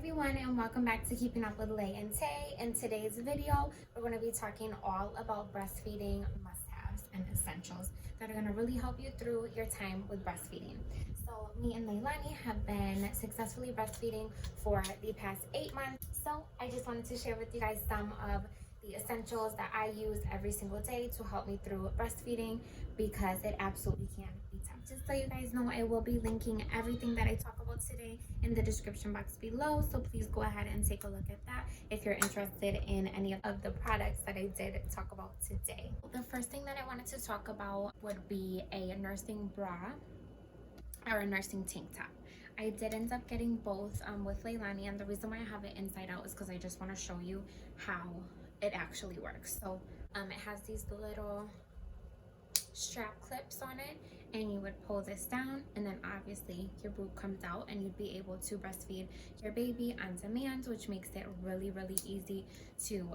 everyone, and welcome back to Keeping Up with Lay and Tay. In today's video, we're going to be talking all about breastfeeding must-haves and essentials that are going to really help you through your time with breastfeeding. So me and Leilani have been successfully breastfeeding for the past 8 months. So I just wanted to share with you guys some of the essentials that I use every single day to help me through breastfeeding, because it absolutely can be tough. Just so you guys know, I will be linking everything that I talk about today in the description box below, so please go ahead and take a look at that if you're interested in any of the products that I did talk about today. The first thing that I wanted to talk about would be a nursing bra or a nursing tank top. I did end up getting both with Leilani, and the reason why I have it inside out is because I just want to show you how it actually works. So it has these little strap clips on it, and you would pull this down, and then obviously your boob comes out, and you'd be able to breastfeed your baby on demand, which makes it really easy to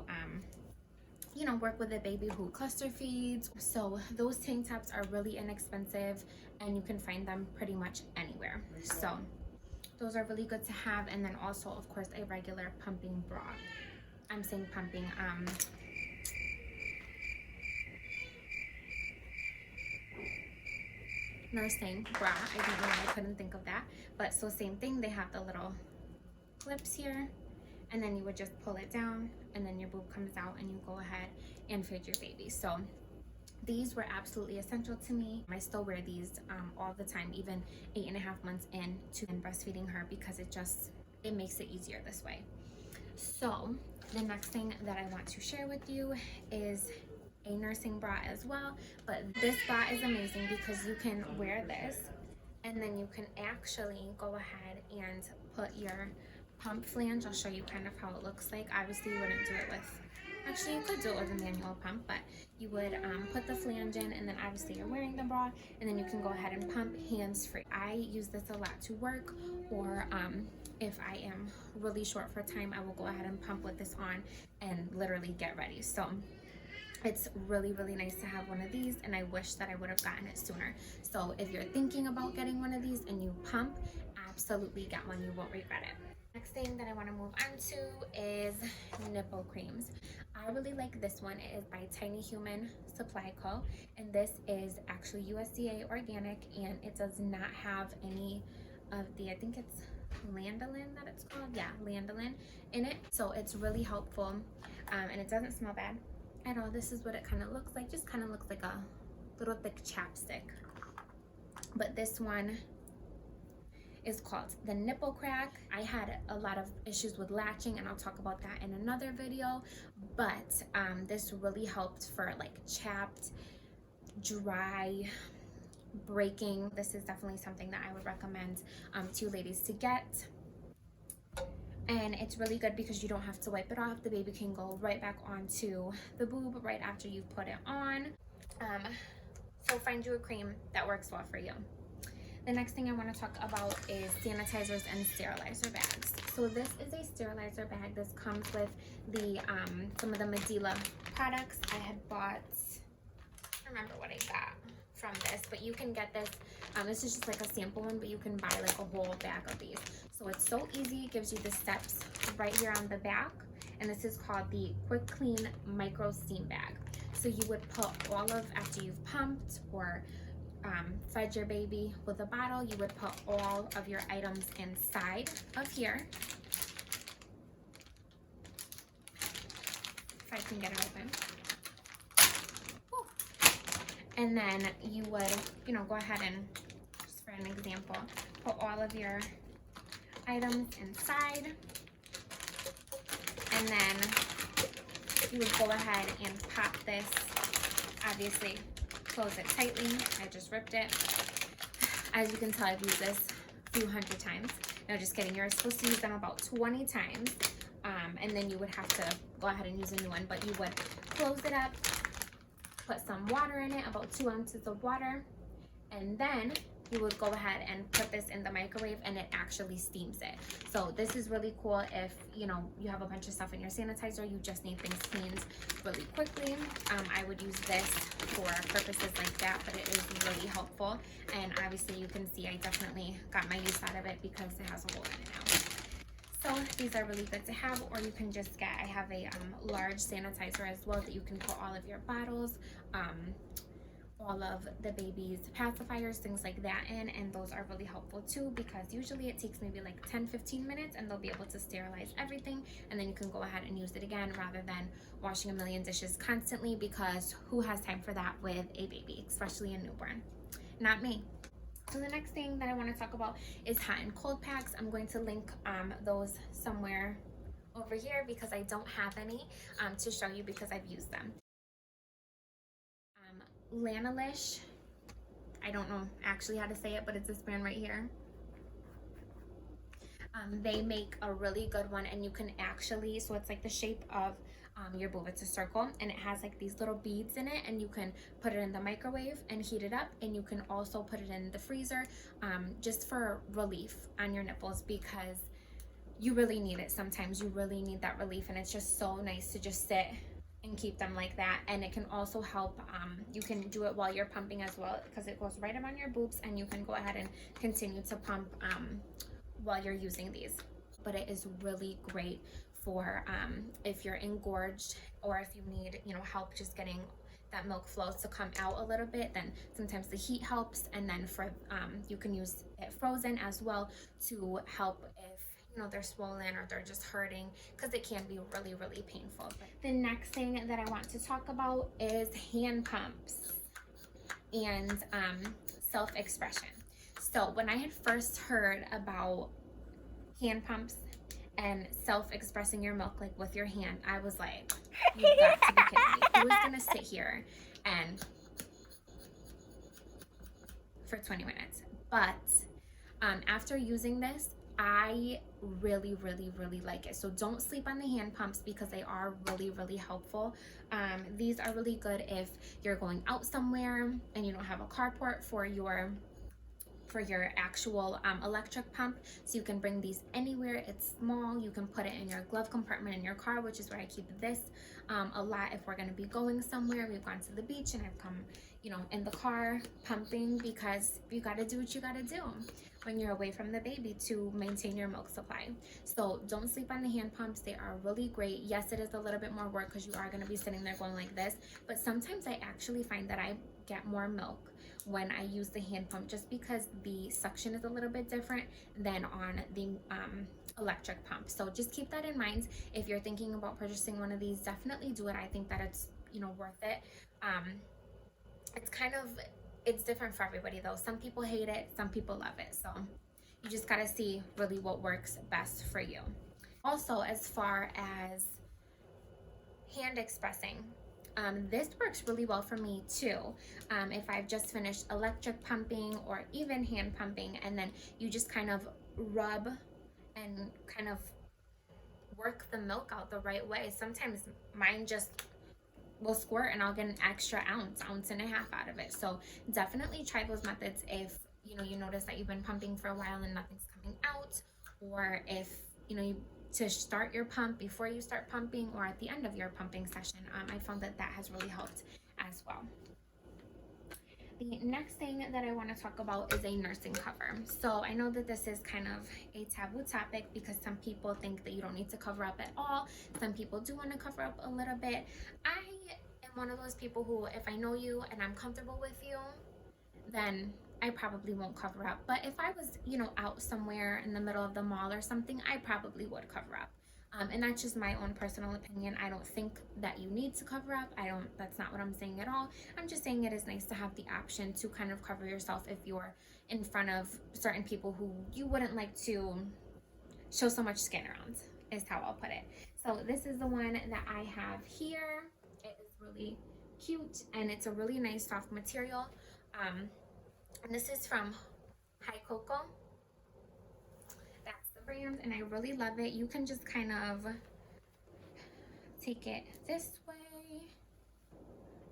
work with a baby who cluster feeds. So those tank tops are really inexpensive, and you can find them pretty much anywhere. So those are really good to have. And then also, of course, a regular pumping bra. I'm saying pumping, nursing bra. I don't know why I couldn't think of that. But so same thing, they have the little clips here, and then you would just pull it down, and then your boob comes out, and you go ahead and feed your baby. So these were absolutely essential to me. I still wear these all the time, even 8.5 months into breastfeeding her, because it makes it easier this way. So the next thing that I want to share with you is a nursing bra as well. But this bra is amazing because you can wear this, and then you can actually go ahead and put your pump flange. I'll show you kind of how it looks like. Obviously you wouldn't do it with, actually you could do it with a manual pump, but you would put the flange in, and then obviously you're wearing the bra, and then you can go ahead and pump hands free. I use this a lot to work, or if I am really short for time, I will go ahead and pump with this on and literally get ready. So it's really nice to have one of these, and I wish that I would have gotten it sooner. So if you're thinking about getting one of these and you pump, absolutely get one. You won't regret it. Next thing that I want to move on to is nipple creams. I really like this one. It is by Tiny Human Supply Co. And this is actually USDA organic, and it does not have any of the, I think it's lanolin that it's called. Yeah, lanolin in it. So it's really helpful, and it doesn't smell bad at all. This is what it kind of looks like. Just kind of looks like a little thick chapstick. But this one is called the Nipple Crack. I had a lot of issues with latching, and I'll talk about that in another video, but this really helped for like chapped, dry, breaking. This is definitely something that I would recommend to ladies to get. And it's really good because you don't have to wipe it off. The baby can go right back onto the boob right after you put it on. So find you a cream that works well for you. The next thing I want to talk about is sanitizers and sterilizer bags. So this is a sterilizer bag. This comes with the some of the Medela products. I had bought, I don't remember what I got from this, but you can get this. This is just like a sample one, but you can buy like a whole bag of these. So it's so easy. It gives you the steps right here on the back, and this is called the Quick Clean Micro Steam Bag. So you would put all of, after you've pumped or fed your baby with a bottle, you would put all of your items inside of here. If I can get it open. Woo. And then you would, go ahead and, just for an example, put all of your items inside, and then you would go ahead and pop this, obviously close it tightly. I just ripped it. As you can tell, I've used this a few hundred times. No, just kidding. You're supposed to use them about 20 times, and then you would have to go ahead and use a new one, but you would close it up, put some water in it, about 2 ounces of water, and then you would go ahead and put this in the microwave, and it actually steams it. So this is really cool if you have a bunch of stuff in your sanitizer, you just need things cleaned really quickly. I would use this for purposes like that, but it is really helpful. And obviously you can see I definitely got my use out of it because it has a hole in it now. So these are really good to have, or you can just get, I have a large sanitizer as well that you can put all of your bottles, all of the baby's pacifiers, things like that in, and those are really helpful too, because usually it takes maybe like 10-15 minutes and they'll be able to sterilize everything, and then you can go ahead and use it again rather than washing a million dishes constantly, because who has time for that with a baby, especially a newborn? Not me. So the next thing that I want to talk about is hot and cold packs. I'm going to link those somewhere over here because I don't have any to show you because I've used them. Lanolish, I don't know actually how to say it, but it's this brand right here. They make a really good one, and you can actually, so it's like the shape of your boob. It's a circle, and it has like these little beads in it, and you can put it in the microwave and heat it up, and you can also put it in the freezer just for relief on your nipples, because you really need it sometimes. You really need that relief, and it's just so nice to just sit and keep them like that. And it can also help, you can do it while you're pumping as well, because it goes right around your boobs, and you can go ahead and continue to pump while you're using these. But it is really great for if you're engorged, or if you need, you know, help just getting that milk flow to come out a little bit, then sometimes the heat helps. And then for you can use it frozen as well to help if, you know, they're swollen or they're just hurting, because it can be really, really painful. The next thing that I want to talk about is hand pumps and self-expression. So when I had first heard about hand pumps and self-expressing your milk like with your hand, I was like, you've got to be kidding me. Who is gonna sit here and for 20 minutes? But after using this, I really, really, really like it. So don't sleep on the hand pumps because they are really, really helpful. These are really good if you're going out somewhere and you don't have a carport for your actual electric pump, so you can bring these anywhere. It's small. You can put it in your glove compartment in your car, which is where I keep this a lot if we're going to be going somewhere. We've gone to the beach and I've come, you know, in the car pumping, because you got to do what you got to do when you're away from the baby to maintain your milk supply. So don't sleep on the hand pumps. They are really great. Yes, it is a little bit more work because you are going to be sitting there going like this, but sometimes I actually find that I get more milk when I use the hand pump, just because the suction is a little bit different than on the electric pump. So just keep that in mind. If you're thinking about purchasing one of these, definitely do it. I think that it's, you know, worth it. It's kind of, it's different for everybody though. Some people hate it, some people love it. So you just gotta see really what works best for you. Also, as far as hand expressing, this works really well for me too. If I've just finished electric pumping or even hand pumping, and then you just kind of rub and kind of work the milk out the right way. Sometimes mine just will squirt and I'll get an extra ounce and a half out of it. So definitely try those methods if, you know, you notice that you've been pumping for a while and nothing's coming out, or if, you know, to start your pump before you start pumping, or at the end of your pumping session. I found that that has really helped as well. The next thing that I want to talk about is a nursing cover. So I know that this is kind of a taboo topic because some people think that you don't need to cover up at all. Some people do want to cover up a little bit. I am one of those people who, if I know you and I'm comfortable with you, then I probably won't cover up. But if I was, you know, out somewhere in the middle of the mall or something, I probably would cover up. And that's just my own personal opinion. I don't think that you need to cover up. That's not what I'm saying at all. I'm just saying it is nice to have the option to kind of cover yourself if you're in front of certain people who you wouldn't like to show so much skin around, is how I'll put it. So this is the one that I have here. It is really cute, and it's a really nice soft material. And this is from High Cocoa. That's the brand, and I really love it. You can just kind of take it this way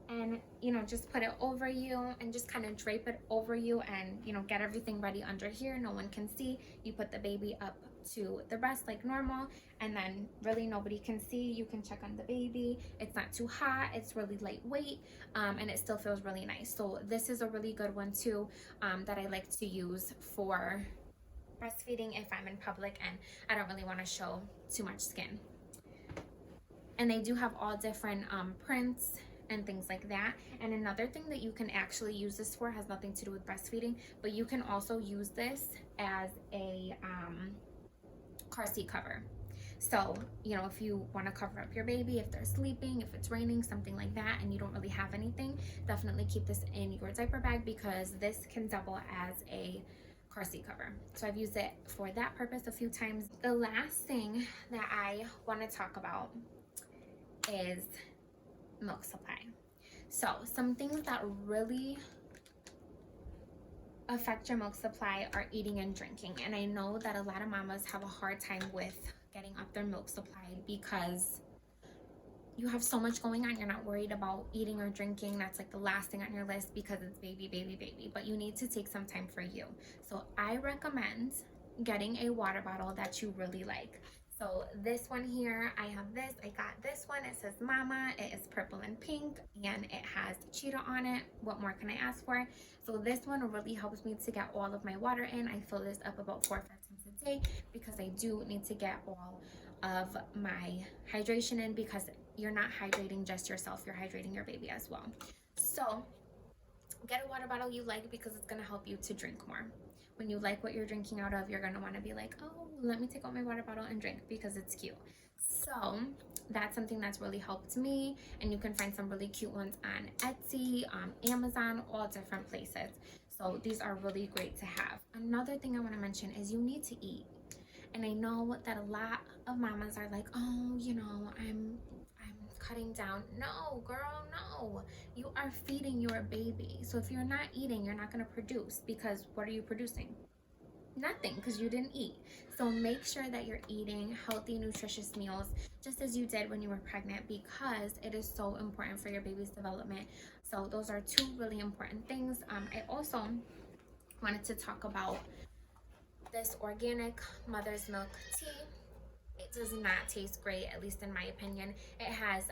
and, you know, just put it over you and just kind of drape it over you, and, you know, get everything ready under here. No one can see. You put the baby up to the breast like normal, and then really nobody can see. You can check on the baby. It's not too hot. It's really lightweight, and it still feels really nice. So this is a really good one too, that I like to use for breastfeeding if I'm in public and I don't really want to show too much skin. And they do have all different prints and things like that. And another thing that you can actually use this for has nothing to do with breastfeeding, but you can also use this as a car seat cover. So, you know, if you want to cover up your baby, if they're sleeping, if it's raining, something like that, and you don't really have anything, definitely keep this in your diaper bag because this can double as a car seat cover. So I've used it for that purpose a few times. The last thing that I want to talk about is milk supply. So some things that really affect your milk supply are eating and drinking. And I know that a lot of mamas have a hard time with getting up their milk supply because you have so much going on. You're not worried about eating or drinking. That's like the last thing on your list because it's baby, baby, baby. But you need to take some time for you. So I recommend getting a water bottle that you really like. So this one here, I have this. I got this one. It says Mama. It is purple and pink, and it has cheetah on it. What more can I ask for? So this one really helps me to get all of my water in. I fill this up about 4 or 5 times a day because I do need to get all of my hydration in because you're not hydrating just yourself. You're hydrating your baby as well. So get a water bottle you like because it's going to help you to drink more. When you like what you're drinking out of, you're going to want to be like, oh, let me take out my water bottle and drink because it's cute. So that's something that's really helped me, and you can find some really cute ones on Etsy, Amazon, all different places. So these are really great to have. Another thing I want to mention is you need to eat. And I know that a lot of mamas are like, oh, you know, I'm cutting down. No, girl, no. You are feeding your baby. So if you're not eating, you're not going to produce because what are you producing? Nothing, because you didn't eat. So make sure that you're eating healthy, nutritious meals just as you did when you were pregnant because it is so important for your baby's development. So those are 2 really important things. I also wanted to talk about this organic mother's milk tea. It does not taste great, at least in my opinion. It has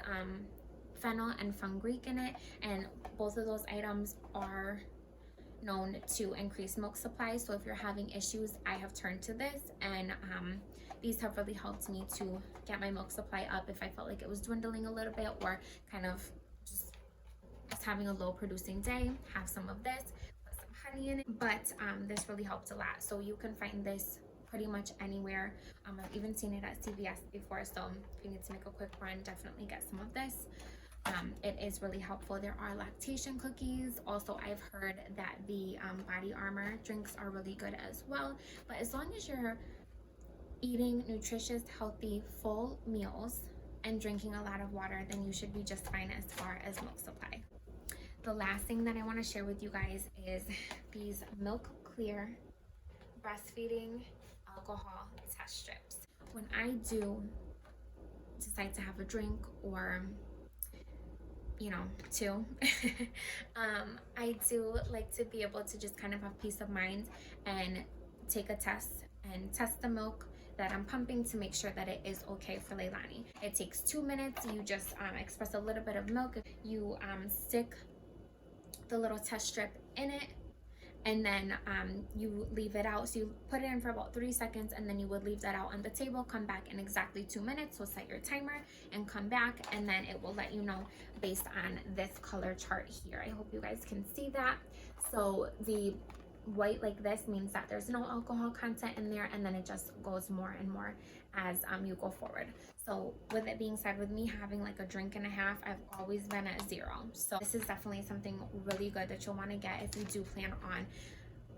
fennel and fenugreek in it, and both of those items are known to increase milk supply. So if you're having issues, I have turned to this, and these have really helped me to get my milk supply up if I felt like it was dwindling a little bit or kind of just having a low producing day. Have some of this, put some honey in it, but this really helped a lot. So you can find this pretty much anywhere. I've even seen it at CVS before, so if you need to make a quick run, definitely get some of this. It is really helpful. There are lactation cookies. Also, I've heard that the Body Armor drinks are really good as well. But as long as you're eating nutritious, healthy, full meals and drinking a lot of water, then you should be just fine as far as milk supply. The last thing that I want to share with you guys is these Milk Clear breastfeeding alcohol test strips. When I do decide to have a drink or two, I do like to be able to just kind of have peace of mind and take a test and test the milk that I'm pumping to make sure that it is okay for Leilani. It takes 2 minutes. You just express a little bit of milk. You stick the little test strip in it, and then you leave it out. So you put it in for about 3 seconds, and then you would leave that out on the table, come back in exactly 2 minutes. So set your timer and come back, and then it will let you know based on this color chart here. I hope you guys can see that. So the white like this means that there's no alcohol content in there, and then it just goes more and more as you go forward. So with it being said, with me having like a drink and a half, I've always been at 0. So this is definitely something really good that you'll want to get if you do plan on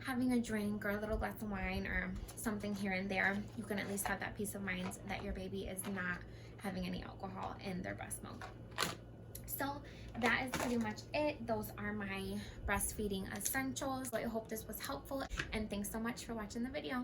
having a drink or a little glass of wine or something here and there. You can at least have that peace of mind that your baby is not having any alcohol in their breast milk. So that is pretty much it. Those are my breastfeeding essentials. So I hope this was helpful, and thanks so much for watching the video.